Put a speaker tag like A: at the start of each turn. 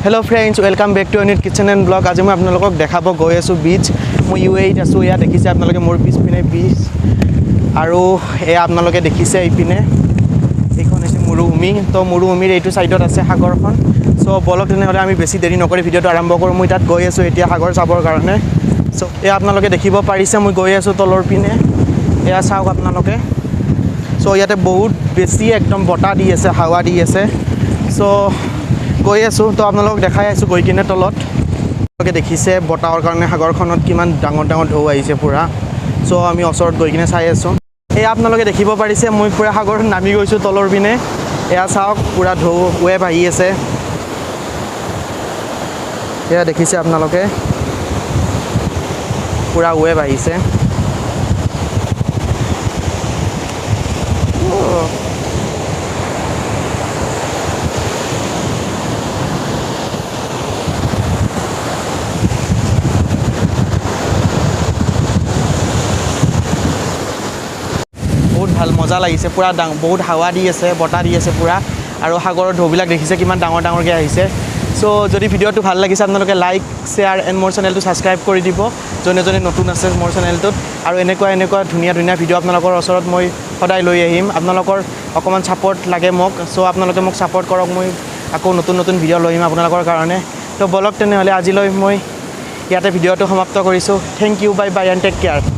A: Hello friends, welcome back to Anyut kitchen and vlog. আজি মই আপোনালোকক দেখাব গৈ আছো বিচ। মই UAE ত আছো। ইয়া দেখিছে আপোনালোকে মোৰ পিছপিনে বিচ আৰু এই আপোনালোকে দেখিছে এইপিনে এইখন আছে মৰুভূমি। তো মৰুভূমিৰ এইটো সাইডত আছে সাগৰখন। সো বলক তেনেহলে আমি বেছি দেৰি নকৰি ভিডিওটো আৰম্ভ কৰো। মই তাত গৈ আছো এতিয়া সাগৰ চাবৰ কাৰণে। সো এই আপোনালোকে দেখিব পাৰিছে মই গৈ আছো তলৰ পিনে। এয়া চাওক আপোনালোকে। সো ইয়াতে বহুত বেছি একদম বতাহ দি আছে, হাৱা দি আছে। সো গৈ আছো তো আপোনালোকক দেখাই আছো গৈ কিনে তলত আপোনালোকে দেখিছে বতাহৰ কাৰণে সাগৰখনত কিমান ডাঙৰ ডাঙৰ ঢৌ আহিছে পুৰা। সো আমি ওচৰত গৈ কিনে চাই আছো। এই আপোনালোকে দেখিব পাৰিছে মই পুৰা সাগৰত নামি গৈছো তলৰ পিনে। এয়া চাওক পুৰা ঢৌ ৱেভ আহি আছে। এয়া দেখিছে আপোনালোকে পুৰা ৱেভ আহিছে। বহুত ভাল মজা লাগিছে পুৰা বহুত হাৱা দি আছে, বতাহ দি আছে পুৰা আৰু সাগৰৰ ঢৌবিলাক দেখিছে কিমান ডাঙৰ ডাঙৰকৈ আহিছে। সো যদি ভিডিওটো ভাল লাগিছে আপোনালোকে লাইক শ্বেয়াৰ এণ্ড মোৰ চেনেলটো ছাবস্ক্ৰাইব কৰি দিব যোনে যোনে নতুন আছে মোৰ চেনেলটোত। আৰু এনেকুৱা ধুনীয়া ধুনীয়া ভিডিও আপোনালোকৰ ওচৰত মই সদায় লৈ আহিম। আপোনালোকৰ অকণমান ছাপোৰ্ট লাগে মোক। সো আপোনালোকে মোক ছাপোৰ্ট কৰক, মই আকৌ নতুন ভিডিও লৈ আহিম আপোনালোকৰ কাৰণে। তো বলক তেনেহ'লে আজিলৈ মই ইয়াতে ভিডিওটো সমাপ্ত কৰিছোঁ। Thank you, bye bye and take care.